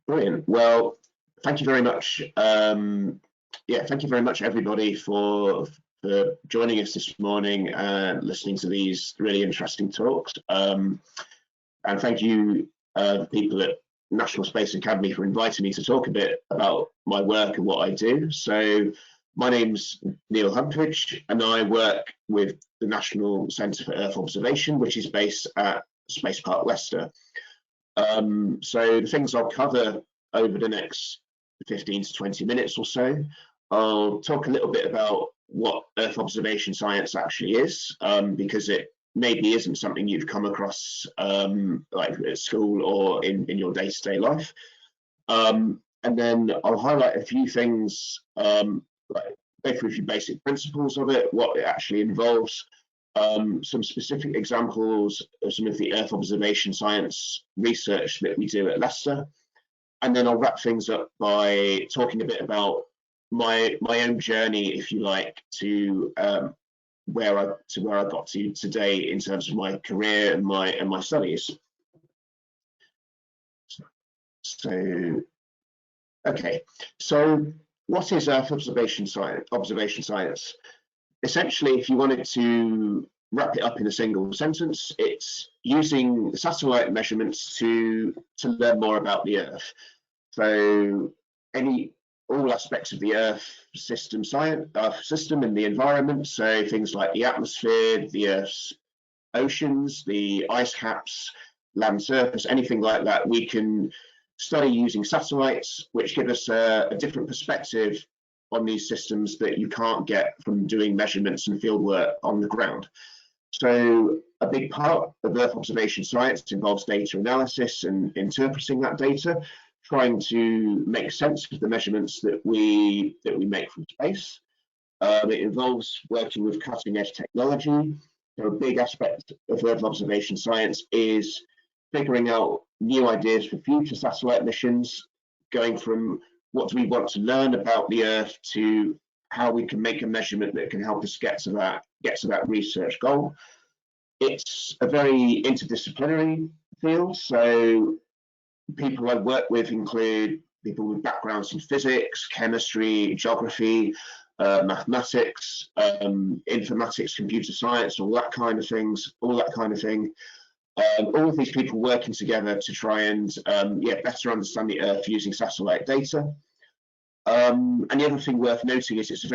Brilliant. Well, thank you very much. Thank you very much, everybody, for joining us this morning and listening to these really interesting talks. And thank you, people at National Space Academy, for inviting me to talk a bit about my work and what I do. So, my name's Neil Humpage, and I work with the National Centre for Earth Observation, which is based at Space Park Leicester. So the things I'll cover over the next 15 to 20 minutes or so, I'll talk a little bit about what Earth observation science actually is, because it maybe isn't something you've come across like at school or in your day-to-day life. And then I'll highlight a few things, like go through a few basic principles of it, what it actually involves, some specific examples of some of the Earth observation science research that we do at Leicester, and then I'll wrap things up by talking a bit about my own journey, if you like, to where I got to today in terms of my career and my studies. So, okay, so what is Earth observation science? Essentially, if you wanted to wrap it up in a single sentence, it's using satellite measurements to learn more about the Earth. So all aspects of the Earth system and the environment, so things like the atmosphere, the Earth's oceans, the ice caps, land surface, anything like that, we can study using satellites, which give us a different perspective on these systems that you can't get from doing measurements and field work on the ground. So a big part of Earth observation science involves data analysis and interpreting that data, trying to make sense of the measurements that we make from space. It involves working with cutting edge technology. So a big aspect of Earth observation science is figuring out new ideas for future satellite missions, going from what do we want to learn about the Earth to how we can make a measurement that can help us get to that research goal. It's a very interdisciplinary field, so people I work with include people with backgrounds in physics, chemistry, geography, mathematics, informatics, computer science, all that kind of thing. All of these people working together to try and better understand the Earth using satellite data. And the other thing worth noting is it's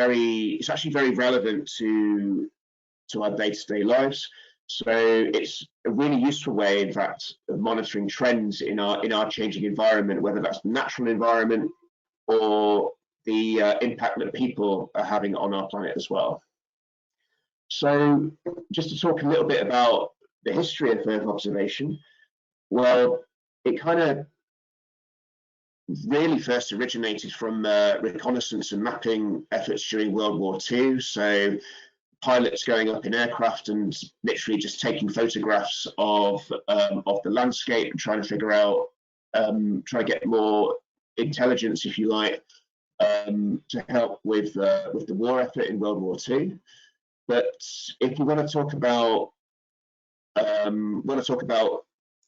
actually very relevant to our day-to-day lives. So it's a really useful way, in fact, of monitoring trends in our changing environment, whether that's the natural environment or the impact that people are having on our planet as well. So just to talk a little bit about the history of Earth observation, well, it kind of really first originated from reconnaissance and mapping efforts during World War II. So pilots going up in aircraft and literally just taking photographs of the landscape and trying to figure out, try to get more intelligence, if you like, to help with the war effort in World War II. But if you want to talk about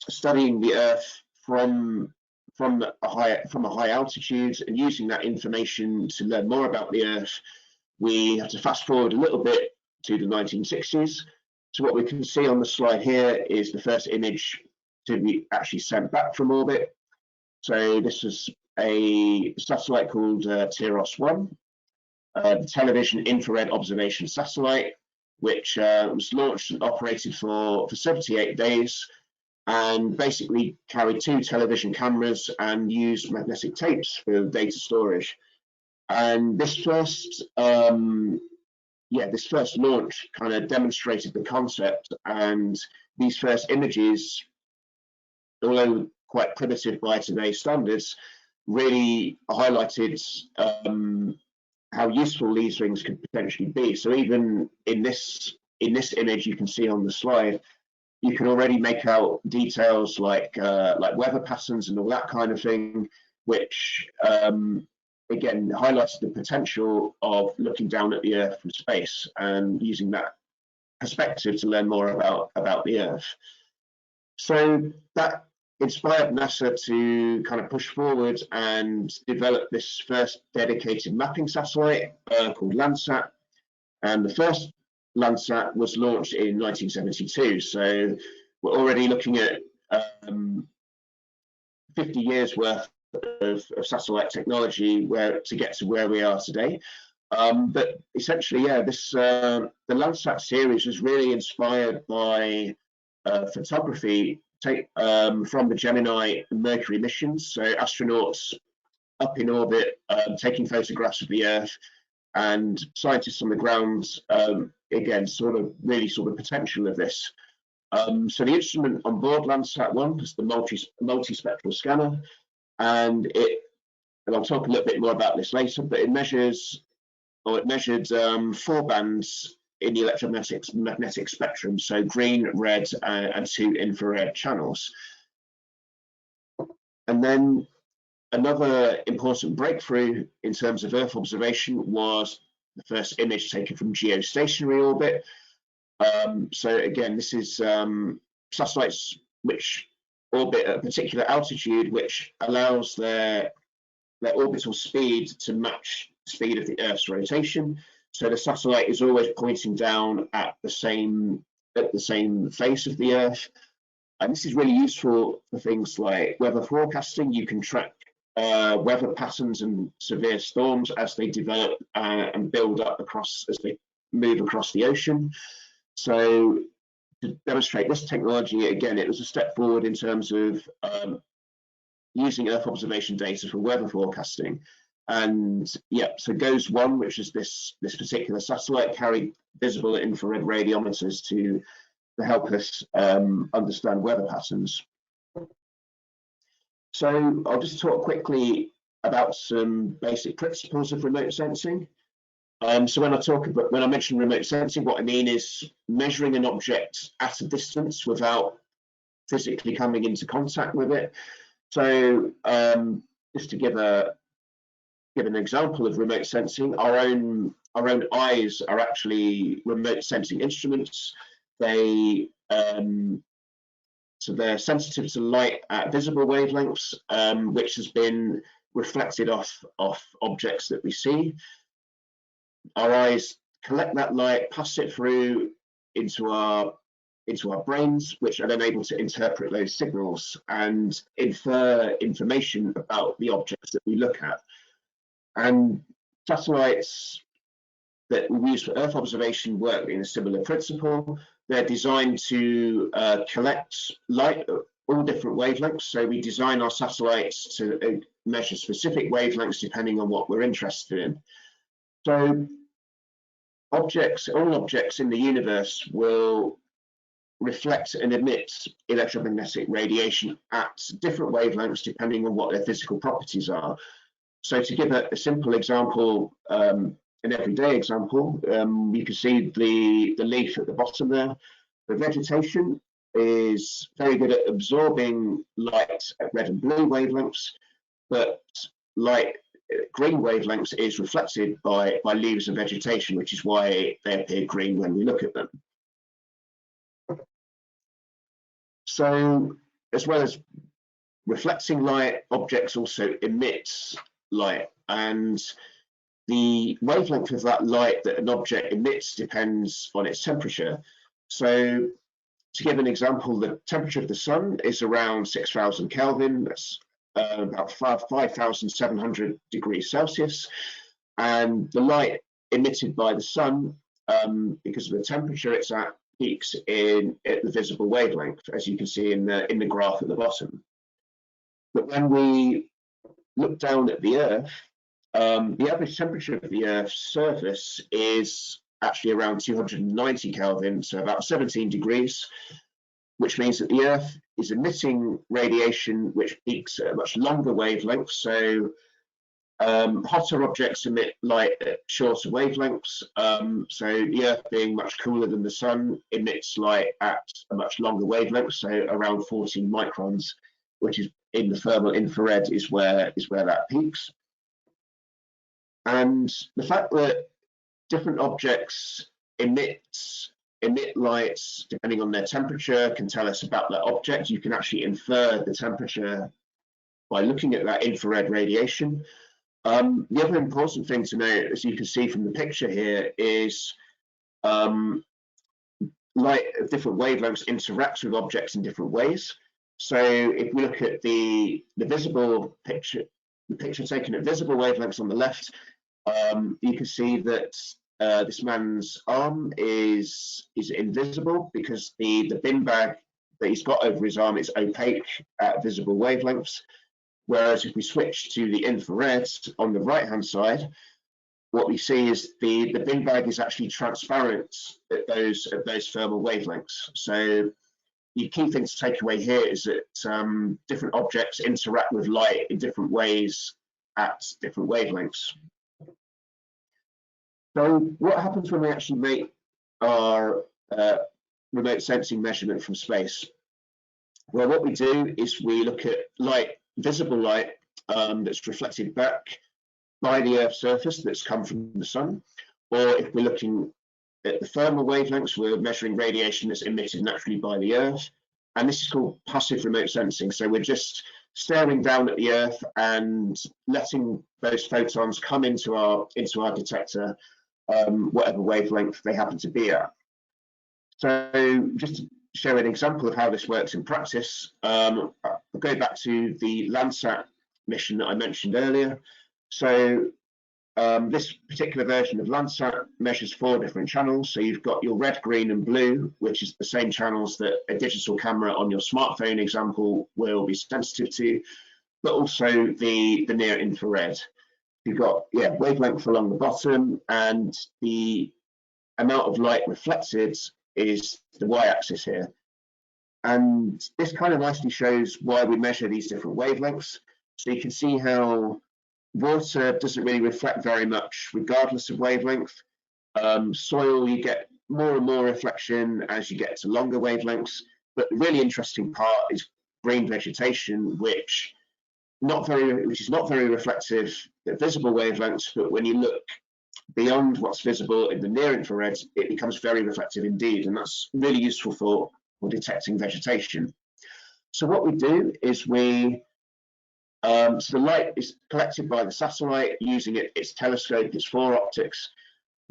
studying the Earth from a high altitude and using that information to learn more about the Earth, we have to fast forward a little bit to the 1960s. So what we can see on the slide here is the first image to be actually sent back from orbit. So this was a satellite called TIROS-1, the television infrared observation satellite, which was launched and operated for 78 days, and basically carried 2 television cameras and used magnetic tapes for data storage. And this first launch kind of demonstrated the concept, and these first images, although quite primitive by today's standards, really highlighted how useful these things could potentially be. So even in this image you can see on the slide, you can already make out details like weather patterns and all that kind of thing, which again highlights the potential of looking down at the Earth from space and using that perspective to learn more about the Earth. So that inspired NASA to kind of push forward and develop this first dedicated mapping satellite called Landsat. And the first Landsat was launched in 1972. So we're already looking at 50 years worth of satellite technology to get to where we are today. But essentially, yeah, the Landsat series was really inspired by photography from the Gemini and Mercury missions. So astronauts up in orbit taking photographs of the Earth, and scientists on the ground, again, really saw the potential of this. So the instrument on board Landsat 1 is the multispectral scanner, and I'll talk a little bit more about this later, but it measured 4 bands in the electromagnetic spectrum, so green, red, and 2 infrared channels. And then another important breakthrough in terms of Earth observation was the first image taken from geostationary orbit. So again, this is satellites which orbit at a particular altitude, which allows their orbital speed to match the speed of the Earth's rotation. So the satellite is always pointing down at the same face of the Earth. And this is really useful for things like weather forecasting. You can track weather patterns and severe storms as they develop and build up as they move across the ocean. So to demonstrate this technology, again, it was a step forward in terms of using Earth observation data for weather forecasting. And yeah, so GOES-1, which is this particular satellite, carried visible infrared radiometers to help us understand weather patterns. So I'll just talk quickly about some basic principles of remote sensing. So when I mention remote sensing, what I mean is measuring an object at a distance without physically coming into contact with it. So just to give an example of remote sensing, our own eyes are actually remote sensing instruments. So they're sensitive to light at visible wavelengths, which has been reflected off objects that we see. Our eyes collect that light, pass it through into our brains, which are then able to interpret those signals and infer information about the objects that we look at. And satellites that we use for Earth observation work in a similar principle. They're designed to collect light at all different wavelengths. So we design our satellites to measure specific wavelengths depending on what we're interested in. So all objects in the universe will reflect and emit electromagnetic radiation at different wavelengths depending on what their physical properties are. So to give a simple example, an everyday example, you can see the leaf at the bottom there. The vegetation is very good at absorbing light at red and blue wavelengths, but light at green wavelengths is reflected by leaves and vegetation, which is why they appear green when we look at them. So as well as reflecting light, objects also emit light, and the wavelength of that light that an object emits depends on its temperature. So to give an example, the temperature of the sun is around 6,000 Kelvin, that's about 5,700 degrees Celsius. And the light emitted by the sun, because of the temperature it's at, peaks at the visible wavelength, as you can see in the graph at the bottom. But when we look down at the Earth, the average temperature of the Earth's surface is actually around 290 Kelvin, so about 17 degrees, which means that the Earth is emitting radiation which peaks at a much longer wavelength. So hotter objects emit light at shorter wavelengths. So the Earth, being much cooler than the sun, emits light at a much longer wavelength, so around 14 microns, which is in the thermal infrared is where that peaks. And the fact that different objects emit emit lights depending on their temperature, can tell us about that object. You can actually infer the temperature by looking at that infrared radiation. The other important thing to note, as you can see from the picture here, is light of different wavelengths interacts with objects in different ways. So if we look at the visible picture, the picture taken at visible wavelengths on the left, you can see that this man's arm is invisible because the bin bag that he's got over his arm is opaque at visible wavelengths. Whereas if we switch to the infrared on the right hand side, what we see is the bin bag is actually transparent at those thermal wavelengths. So the key thing to take away here is that different objects interact with light in different ways at different wavelengths. So what happens when we actually make our remote sensing measurement from space? Well, what we do is we look at light, visible light that's reflected back by the Earth's surface that's come from the sun, or if we're looking at the thermal wavelengths, we're measuring radiation that's emitted naturally by the Earth, and this is called passive remote sensing. So we're just staring down at the Earth and letting those photons come into our detector, whatever wavelength they happen to be at. So just to show an example of how this works in practice, I'll go back to the Landsat mission that I mentioned earlier. So this particular version of Landsat measures 4 different channels. So you've got your red, green and blue, which is the same channels that a digital camera on your smartphone example will be sensitive to, but also the near infrared. You've got wavelength along the bottom, and the amount of light reflected is the y-axis here. And this kind of nicely shows why we measure these different wavelengths. So you can see how water doesn't really reflect very much regardless of wavelength. Soil, you get more and more reflection as you get to longer wavelengths. But the really interesting part is green vegetation, which is not very reflective at visible wavelengths, but when you look beyond what's visible in the near infrared, it becomes very reflective indeed, and that's really useful for detecting vegetation. So what we do is so the light is collected by the satellite using its telescope, its 4 optics.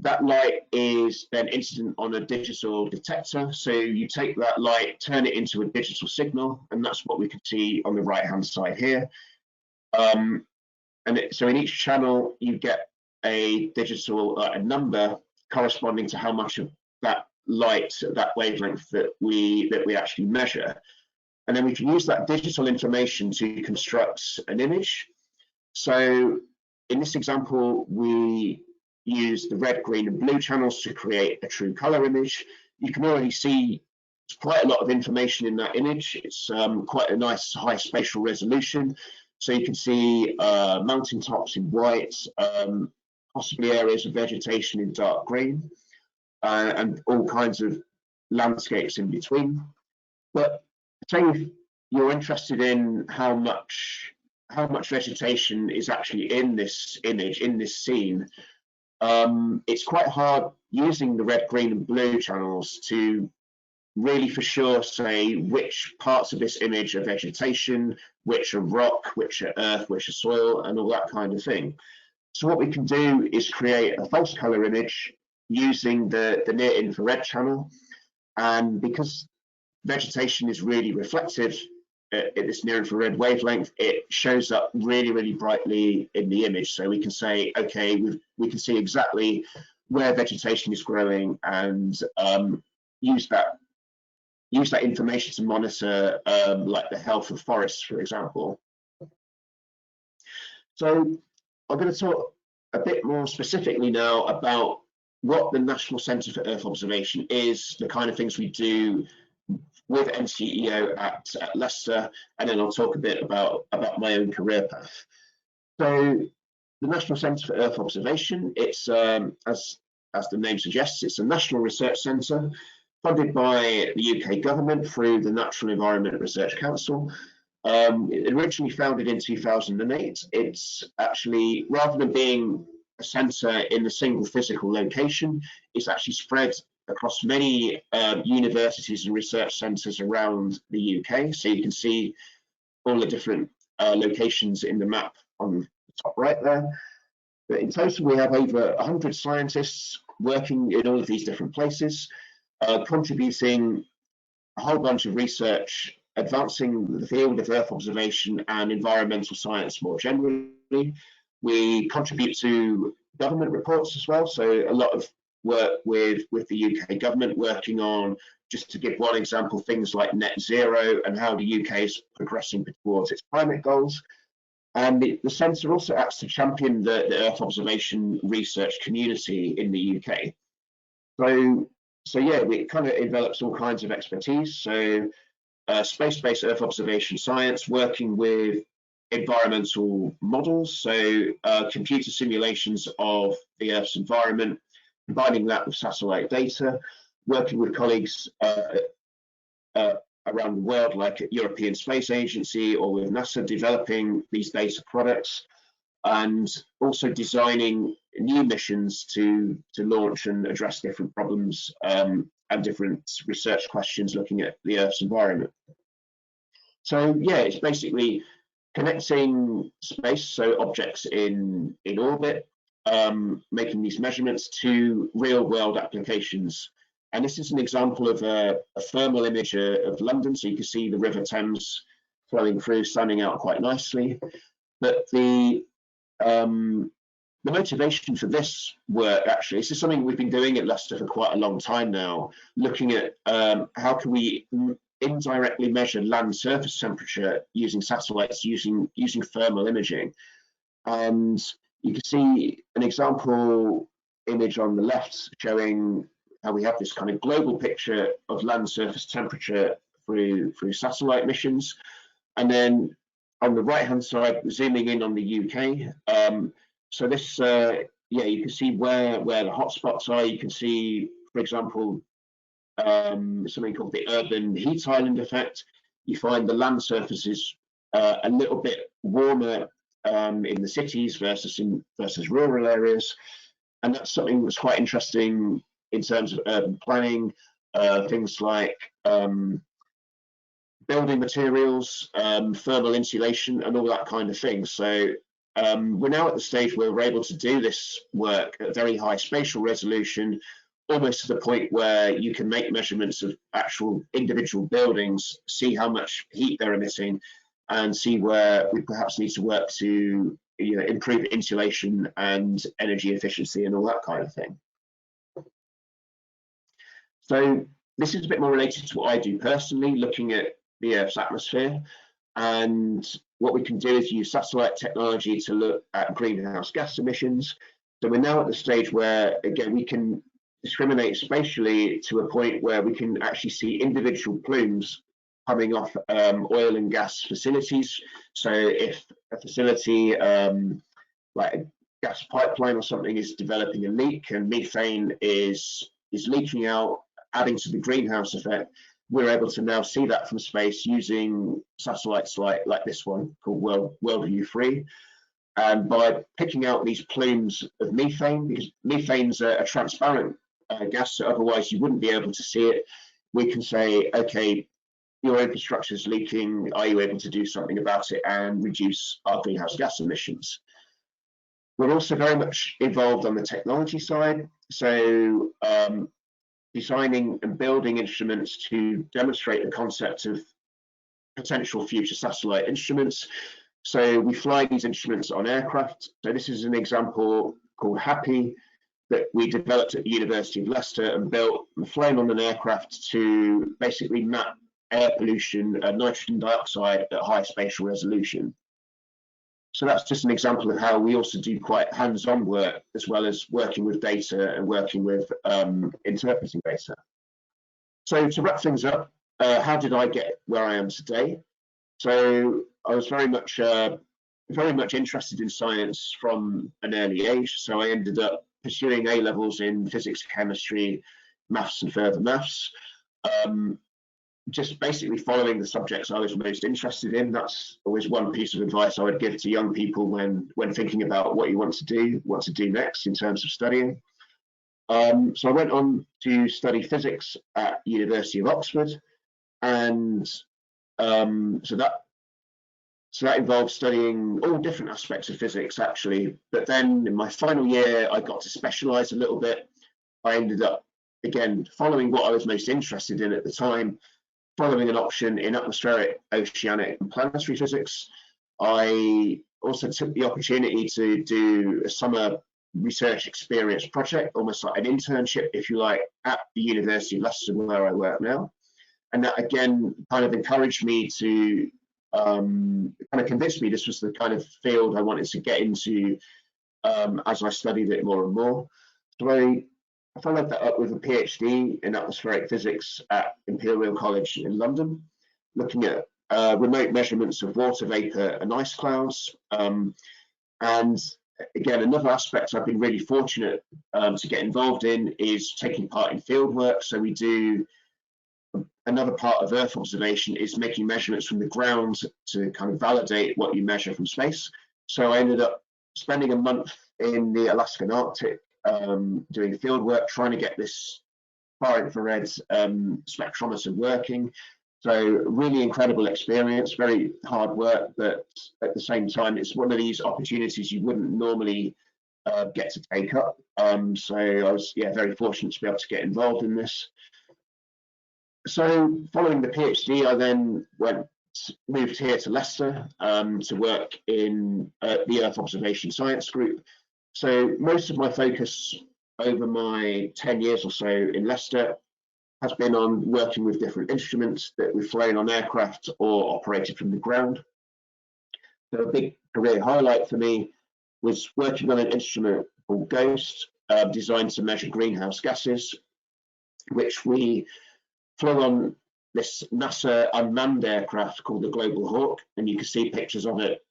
That light is then incident on a digital detector. So you take that light, turn it into a digital signal, and that's what we can see on the right-hand side here. So in each channel, you get a digital a number corresponding to how much of that light, that wavelength that we actually measure. And then we can use that digital information to construct an image. So in this example, we use the red, green and blue channels to create a true color image. You can already see quite a lot of information in that image. It's quite a nice high spatial resolution. So you can see mountaintops in white, possibly areas of vegetation in dark green, and all kinds of landscapes in between. But say if you're interested in how much vegetation is actually in this image, in this scene, it's quite hard using the red, green and blue channels to really for sure say which parts of this image are vegetation, which are rock, which are earth, which are soil, and all that kind of thing. So what we can do is create a false color image using the near infrared channel, and because vegetation is really reflective at this near infrared wavelength, it shows up really, really brightly in the image. So we can say, okay, we can see exactly where vegetation is growing, and use that information to monitor like the health of forests, for example. So I'm going to talk a bit more specifically now about what the National Centre for Earth Observation is, the kind of things we do with NCEO at Leicester, and then I'll talk a bit about my own career path. So the National Centre for Earth Observation, it's as the name suggests, it's a national research centre funded by the UK government through the Natural Environment Research Council. It originally founded in 2008. It's actually, rather than being a centre in a single physical location, it's actually spread across many universities and research centres around the UK. So you can see all the different locations in the map on the top right there. But in total, we have over 100 scientists working in all of these different places, contributing a whole bunch of research, advancing the field of Earth observation and environmental science more generally. We contribute to government reports as well, so a lot of work with the UK government, working on, just to give one example, things like net zero and how the UK is progressing towards its climate goals. And the centre also acts to champion the Earth observation research community in the UK. So yeah, it kind of develops all kinds of expertise. So space-based Earth observation science, working with environmental models, so computer simulations of the Earth's environment, combining that with satellite data, working with colleagues around the world, like at European Space Agency or with NASA, developing these data products, and also designing new missions to launch and address different problems and different research questions looking at the Earth's environment. So yeah, it's basically connecting space, so objects in orbit, making these measurements to real world applications. And this is an example of a thermal image of London. So you can see the River Thames flowing through, standing out quite nicely. But the motivation for this work, actually, this is something we've been doing at Leicester for quite a long time now, looking at how can we indirectly measure land surface temperature using satellites, using thermal imaging. And you can see an example image on the left showing how we have this kind of global picture of land surface temperature through satellite missions. And then on the right hand side, zooming in on the UK. So this, yeah, you can see where the hotspots are. You can see, for example, something called the urban heat island effect. You find the land surface is a little bit warmer in the cities versus rural areas, and that's something that's quite interesting in terms of urban planning, things like building materials, thermal insulation, and all that kind of thing. So we're now at the stage where we're able to do this work at very high spatial resolution, almost to the point where you can make measurements of actual individual buildings, see how much heat they're emitting, and see where we perhaps need to work to improve insulation and energy efficiency and all that kind of thing. So this is a bit more related to what I do personally, looking at the Earth's atmosphere. And what we can do is use satellite technology to look at greenhouse gas emissions. So we're now at the stage where, again, we can discriminate spatially to a point where we can actually see individual plumes coming off oil and gas facilities. So if a facility like a gas pipeline or something is developing a leak and methane is leaking out, adding to the greenhouse effect, we're able to now see that from space using satellites like this one called WorldView 3. And by picking out these plumes of methane, because methane's a transparent gas, so otherwise you wouldn't be able to see it, we can say, okay, your infrastructure is leaking, are you able to do something about it and reduce our greenhouse gas emissions? We're also very much involved on the technology side, so designing and building instruments to demonstrate the concept of potential future satellite instruments. So we fly these instruments on aircraft. So this is an example called Happy that we developed at the University of Leicester and built and flown on an aircraft to basically map air pollution and nitrogen dioxide at high spatial resolution. So that's just an example of how we also do quite hands-on work, as well as working with data and working with interpreting data. So to wrap things up, how did I get where I am today? So I was very much interested in science from an early age. So I ended up pursuing A-levels in physics, chemistry, maths, and further maths. Just basically following the subjects I was most interested in. That's always one piece of advice I would give to young people when thinking about what you want to do next in terms of studying. So I went on to study physics at University of Oxford, and so that involved studying all different aspects of physics, actually. But then in my final year, I got to specialise a little bit. I ended up, again, following what I was most interested in at the time, following an option in atmospheric, oceanic, and planetary physics. I also took the opportunity to do a summer research experience project, almost like an internship, if you like, at the University of Leicester, where I work now. And that, again, kind of encouraged me to, kind of convinced me this was the kind of field I wanted to get into as I studied it more and more. So I followed that up with a PhD in atmospheric physics at Imperial College in London, looking at remote measurements of water vapor and ice clouds. And again, another aspect I've been really fortunate to get involved in is taking part in field work. So we do, another part of Earth observation is making measurements from the ground to kind of validate what you measure from space. So I ended up spending a month in the Alaskan Arctic doing field work, trying to get this far infrared spectrometer working. So really incredible experience, very hard work, but at the same time, it's one of these opportunities you wouldn't normally get to take up. So I was, very fortunate to be able to get involved in this. So following the PhD, I then moved here to Leicester to work in the Earth Observation Science Group. So most of my focus over my 10 years or so in Leicester has been on working with different instruments that we've flown on aircraft or operated from the ground. So a big career highlight for me was working on an instrument called GHOST, designed to measure greenhouse gases, which we flew on this NASA unmanned aircraft called the Global Hawk, and you can see pictures of it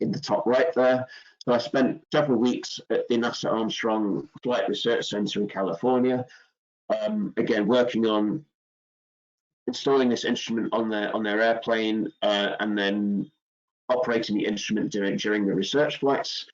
in the top right there. So I spent several weeks at the NASA Armstrong Flight Research Center in California, again working on installing this instrument on their airplane and then operating the instrument during the research flights.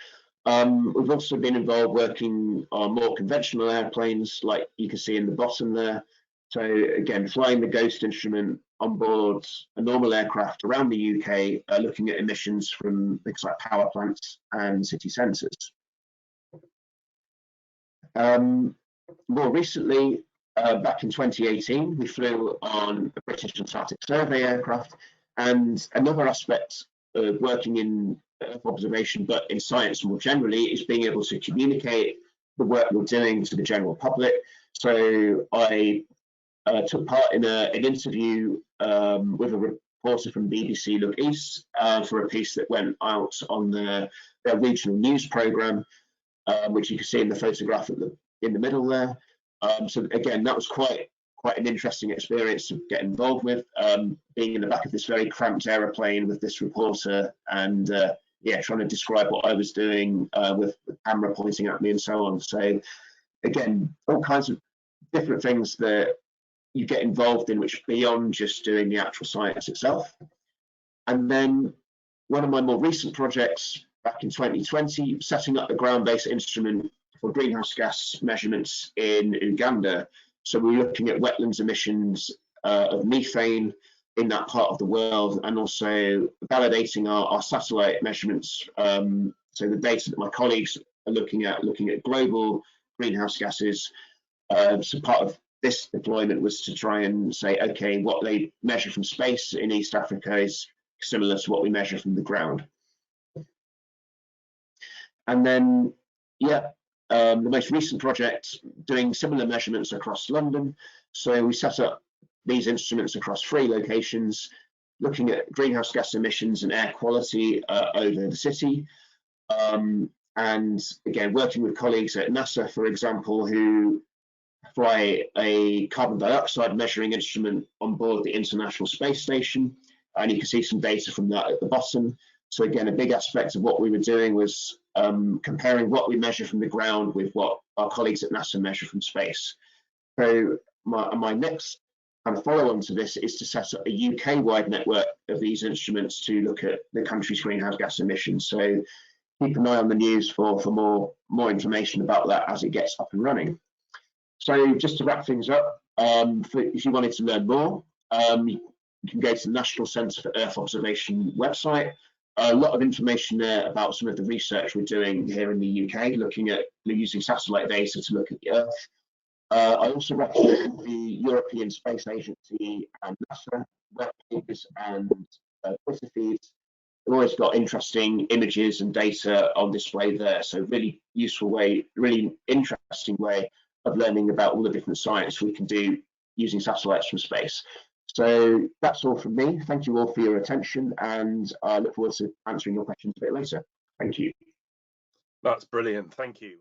We've also been involved working on more conventional airplanes, like you can see in the bottom there. So again, flying the GHOST instrument on board a normal aircraft around the UK, looking at emissions from things like power plants and city centres. More recently, back in 2018, we flew on a British Antarctic Survey aircraft, and another aspect of working in Earth observation, but in science more generally, is being able to communicate the work we're doing to the general public. So I took part in an interview with a reporter from BBC Look East for a piece that went out on their regional news programme, which you can see in the photograph in the middle there. So again, that was quite an interesting experience to get involved with, being in the back of this very cramped aeroplane with this reporter and trying to describe what I was doing with the camera pointing at me and so on. So again, all kinds of different things that you get involved in, which beyond just doing the actual science itself. And then one of my more recent projects back in 2020, setting up a ground-based instrument for greenhouse gas measurements in Uganda. So we're looking at wetlands emissions of methane in that part of the world, and also validating our satellite measurements. So the data that my colleagues are looking at global greenhouse gases. So part of this deployment was to try and say, okay, what they measure from space in East Africa is similar to what we measure from the ground. And then, the most recent project, doing similar measurements across London. So we set up these instruments across 3 locations, looking at greenhouse gas emissions and air quality over the city. And again, working with colleagues at NASA, for example, who fly a carbon dioxide measuring instrument on board the International Space Station. And you can see some data from that at the bottom. So again, a big aspect of what we were doing was comparing what we measure from the ground with what our colleagues at NASA measure from space. So my next kind of follow-on to this is to set up a UK-wide network of these instruments to look at the country's greenhouse gas emissions. So keep an eye on the news for more information about that as it gets up and running. So just to wrap things up, if you wanted to learn more, you can go to the National Centre for Earth Observation website. A lot of information there about some of the research we're doing here in the UK, looking at using satellite data to look at the Earth. I also recommend the European Space Agency and NASA web pages and Twitter feeds. They've always got interesting images and data on display there. So really useful way, really interesting way of learning about all the different science we can do using satellites from space. So that's all from me. Thank you all for your attention, and I look forward to answering your questions a bit later. Thank you. That's brilliant. Thank you.